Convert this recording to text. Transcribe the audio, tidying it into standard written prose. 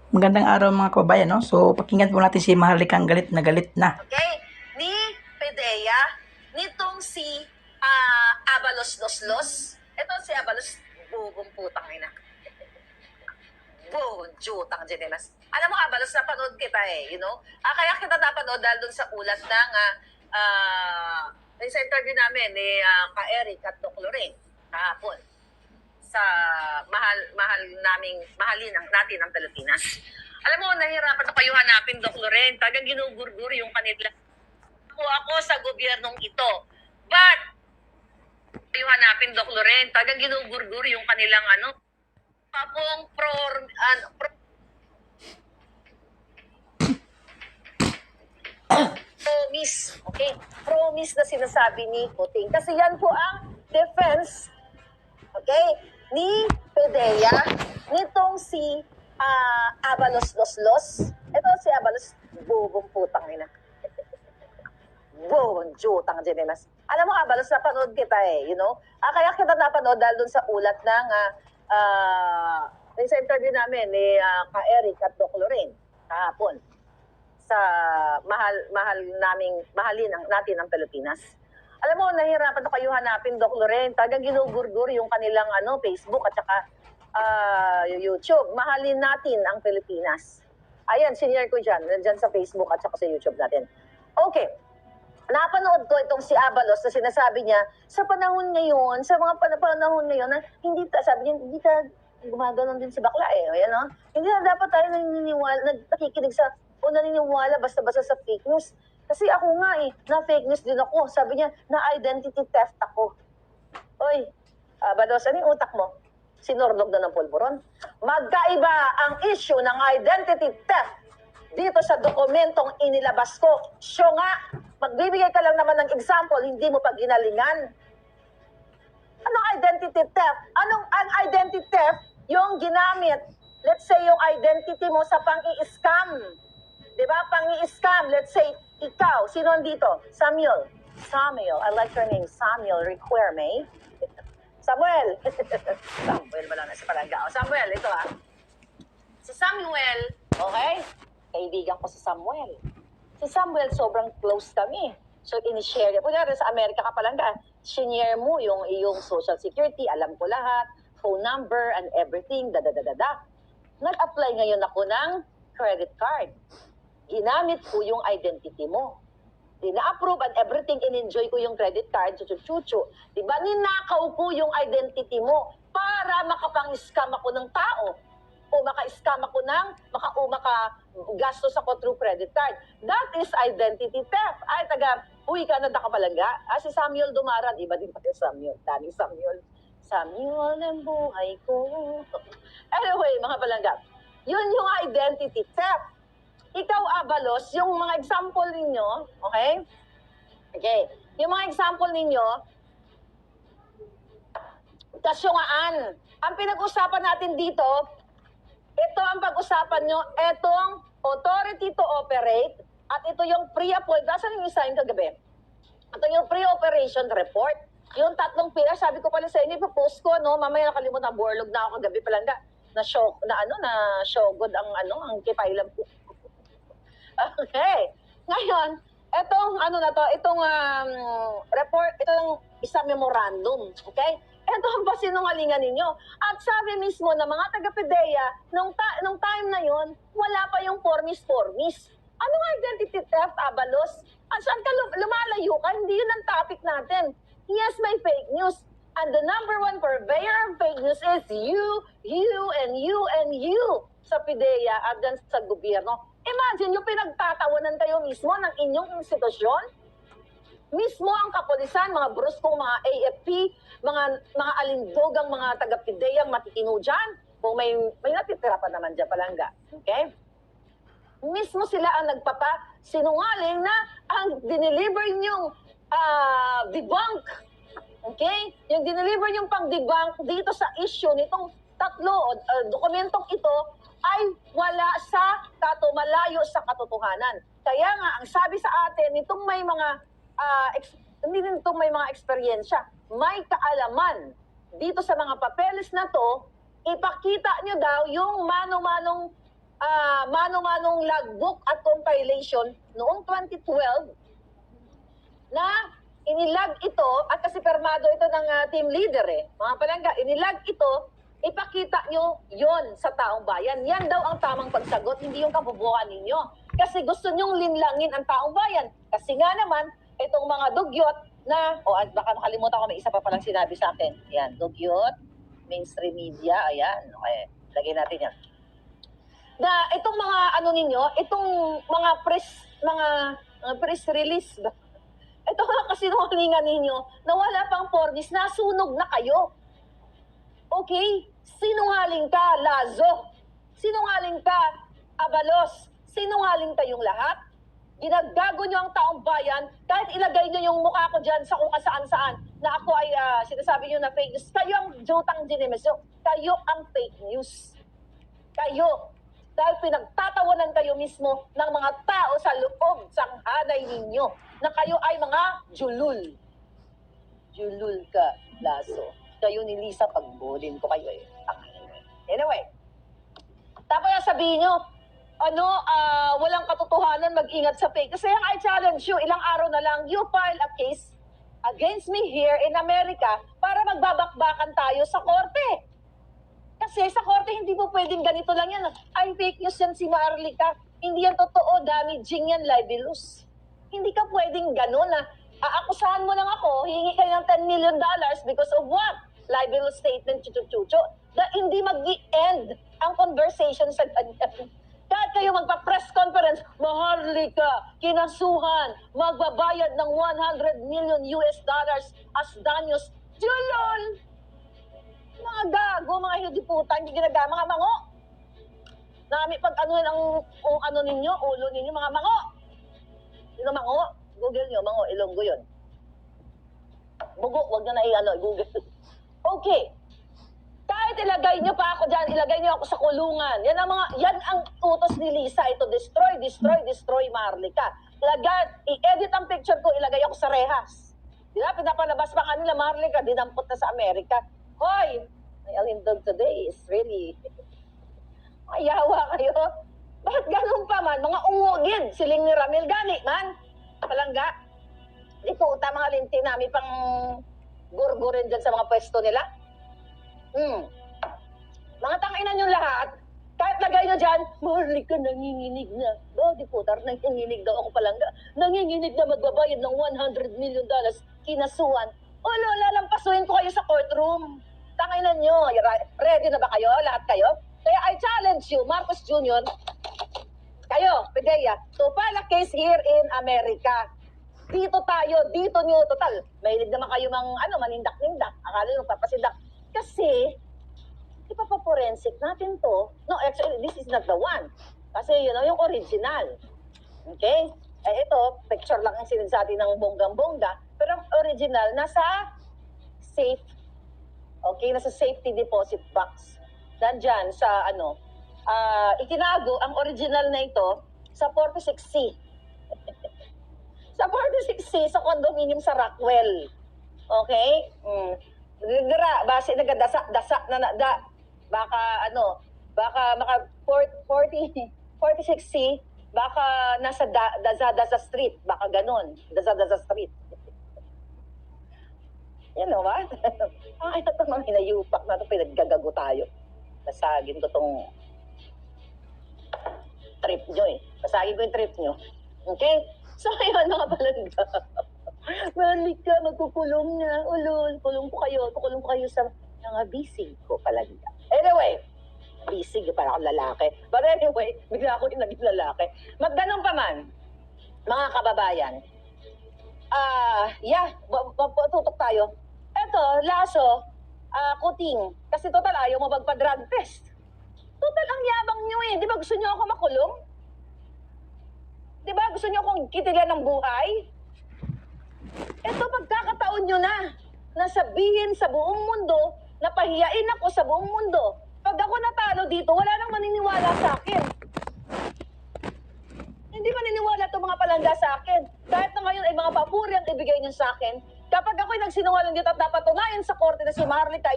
Magandang araw mga kababayan, no? So, pakinggan po natin si Maharlikang galit na. Okay? Ni Pedea, nitong si Abalos Loslos. Ito si Abalos, bugong putang ina. Bugong jutang Jenemas. Alam mo, Abalos, napanood kita you know? Kaya kita napanood dahil dun sa ulat ng sa interview namin ni ka-Eric at Doc Lorraine kahapon sa mahalin natin ang Pilipinas. Alam mo, nahirapan na kayo hanapin, Doc Lorraine. Tagang ginugurgur yung kanila. Ako sa gobyernong ito. But, kayo hanapin, Doc Lorraine. Tagang ginugurgur yung kanilang papong promise. Okay? Promise na sinasabi ni Puting. Kasi yan po ang defense, okay, ni Pedea, nitong si Abalos Loslos. Ito si Abalos, bubong putang ina. Bubong jutang Jenemas. Alam mo, Abalos, napanood kita you know? Kaya kita napanood dahil dun sa ulat ng sa interview namin ni ka-Eric at Doc Lorraine kahapon sa mahalin natin ang Pilipinas. Alam mo, nahirapan na kayo hanapin, Doc Lorraine. Tagang ginugurgur yung kanilang Facebook at saka YouTube. Mahalin natin ang Pilipinas. Ayan, senior ko dyan. Nandyan sa Facebook at saka sa YouTube natin. Okay. Napanood ko itong si Abalos na sinasabi niya, sa panahon ngayon, sa mga panahon ngayon, na hindi, sabi niya, hindi ka gumaganon din si bakla Ayan, no? Hindi na dapat tayo nakikinig sa, o naniniwala basta-basta sa fake news. Kasi ako nga na fake news din ako. Sabi niya, na identity theft ako. Oy, Abalos, ano yung utak mo? Sinurnog na ng pulburon? Magkaiba ang issue ng identity theft dito sa dokumentong inilabas ko. Siyo nga, magbibigay ka lang naman ng example, hindi mo pa ginalingan. Anong identity theft? Ang identity theft? Yung ginamit, let's say yung identity mo sa pang-i-scam. Diba? Pang-i-scam. Let's say, ikaw, sino dito? Samuel, I like your name, Samuel Requerme. Samuel. Samuel, wala na sa palangga. Samuel, ito Si Samuel, okay? Kaibigan ko si Samuel. Si Samuel, sobrang close kami. So, in-share niya. Kunyari, sa Amerika ka palangga, sinare mo yung iyong social security, alam ko lahat, phone number, and everything, Nag-apply ngayon ako ng credit card. Ginamit ko yung identity mo. Na-approve and everything, in-enjoy ko yung credit card, chuchu-chuchu. Diba? Ninakaw ko yung identity mo para makapang-scam ako ng tao. O maka-scam ako ng, maka-gastos ako through credit card. That is identity theft. Ay, uwi ka na nakapalangga. Si Samuel Dumaran. Iba din pa yung Samuel. Daming Samuel. Samuel ng buhay ko. Anyway, mga palangga. Yun yung identity theft. Ikaw, Abalos, yung mga example ninyo, okay? Okay. Yung mga example ninyo, kasyungaan. Ang pinag-usapan natin dito, ito ang pag-usapan nyo, itong authority to operate, at ito yung pre-appoint. Nasaan yung isa yung kagabi? Ito yung pre-operation report. Yung tatlong pila, sabi ko pala sa inyo, ipapost ko, no? Mamaya nakalimutan, borlog na ako kagabi palangga. Na showgood ang kipailan po. Okay. Ngayon, itong report, itong isang memorandum, okay? Ito ang pasinungalingan ninyo. At sabi mismo ng mga taga-PDEA, nung time na yon, wala pa yung formis. Anong identity theft, Abalos? Saan ka lumalayo ka? Hindi yun ang topic natin. Yes, may fake news. And the number one purveyor of fake news is you, and you sa PDEA at dyan sa gobyerno. Imagine yung pinagtatawanan kayo mismo ng inyong institusyon. Mismo ang kapulisan, mga bruskong, mga AFP, mga alindogang, mga taga-PDEA, matitino dyan. Kung may natitira pa naman dyan palangga. Okay? Mismo sila ang sinungaling na ang dineliver nyong debunk. Okay? Yung dineliver nyong pang-debunk dito sa issue nitong tatlo dokumentong ito ay wala sa malayo sa katotohanan. Kaya nga, ang sabi sa atin, nitong may mga hindi din itong may mga eksperyensya, may kaalaman dito sa mga papeles na to, ipakita nyo daw yung mano-manong mano-manong logbook at compilation noong 2012 na inilag ito, at kasi permado ito ng team leader mga palangga, inilag ito, ipakita nyo yon sa taong bayan. Yan daw ang tamang pagsagot, hindi yung kabubuhan ninyo. Kasi gusto nyong linlangin ang taong bayan. Kasi nga naman, itong mga dugyot na, baka makalimutan ko, may isa pa palang sinabi sa akin. Yan, dugyot, mainstream media, ayan, okay, lagay natin yan. Na itong mga ano ninyo, itong mga press release ba? Ito nga kasinungalingan ninyo na wala pang 4 days, nasunog na kayo. Okay? Sinungaling ka, Lazo. Sinungaling ka, Abalos. Sinungaling kayong lahat. Ginagago nyo ang taong bayan, kahit ilagay nyo yung mukha ko dyan sa kung saan-saan, na ako ay sinasabi nyo na fake news. Kayo ang jutang ginemeso. Kayo ang fake news. Kayo. Dahil pinagtatawanan kayo mismo ng mga tao sa loob, sa hanay ninyo, na kayo ay mga julul. Julul ka, Lazo. Kayo ni Lisa, pagbulin ko kayo Anyway, tapos sabihin nyo, walang katotohanan, mag-ingat sa fake. Kasi I challenge you, ilang araw na lang, you file a case against me here in America para magbabakbakan tayo sa korte. Kasi sa korte, hindi mo pwedeng ganito lang yan. Ay, fake news yan si Maharlika. Hindi yan totoo, damaging yan, libelous. Hindi ka pwedeng gano'n na aakusahan mo lang ako, hihingi kayo ng $10 million because of what? Libelous statement, chuchu-chuchu. Na hindi mag-i-end ang conversation sa ganyan. Kahit kayo magpa-press conference, Maharlika, kinasuhan, magbabayad ng $100 million as danyos. Julol! Mga gago, mga hidiputan, hindi ginagama, mga mango. Nami pag ano ninyo, ulo ninyo, mga mango. Sino mango? Google nyo, mango, Ilonggo yun. Bugo, wag nyo na Google. Okay. Kahit ilagay nyo pa ako dyan, ilagay nyo ako sa kulungan. Yan ang utos ni Lisa, ito, destroy Maharlika. I-edit ang picture ko, ilagay ako sa rehas. Di ba, pinapalabas pa kanila, Maharlika, dinampot na sa Amerika. Hoy, may alindog today is really, mayawa kayo. Bakit ganun pa man? Mga ungugin, siling ni Ramil gani man. Palangga. Di po, mga linti namin pang gurgurin dyan sa mga pwesto nila. Mga tanginan yung lahat, kahit lagay nyo dyan, Maharlika, nanginginig na. Di po, nanginginig daw ako palangga. Nanginginig na magbabayad ng $100 million, kinasuhan. Lalampasuin ko kayo sa courtroom. Tanginan nyo, ready na ba kayo? Lahat kayo? Kaya I challenge you, Marcos Jr., kayo, Pidea, to file a case here in America. Dito tayo, dito nyo, total. Mahilig naman kayo manindak-nindak. Akala nyo papasidak. Kasi, ipapaforensic natin to. No, actually, this is not the one. Kasi, yung original. Okay? Ito, picture lang ang sinasabi ng bonggang-bongga. Pero ang original, nasa safe. Okay, nasa safety deposit box. Nandyan sa itinago ang original na ito sa 46C. Sa 46C, sa condominium sa Rockwell. Okay? Base nagadasa na baka maka 46C, baka nasa Daza Street, baka ganun. Daza Street. Yan o ba? Ito mga hinayupak na ito, pinaggagago tayo. Basagin ko itong trip nyo Basagin ko yung trip nyo. Okay? So, ayun mga palangga. Maharlika, magkukulong na. Kulong ko kayo sa mga bisig ko palangga. Anyway, bisig, parang akong lalaki. But anyway, bigla ako yung naging lalaki. Magdanong pa man, mga kababayan, tutok tayo. Eto, Lazo, kuting. Kasi total, ayaw mo magpa-drug test. Total, ang yabang nyo Di ba gusto nyo ako makulong? Di ba gusto nyo akong kitilan ng buhay? Eto, pagkakataon nyo na sabihin sa buong mundo, na pahiyain ako sa buong mundo. Pag ako natalo dito, wala nang maniniwala sa akin. Hindi maniniwala itong mga palangga sa akin. Kahit na ngayon ay mga papuri ang ibigay niyo sa akin, kapag ako'y nagsinungaling dito at napatunayan sa korte na si Maharlika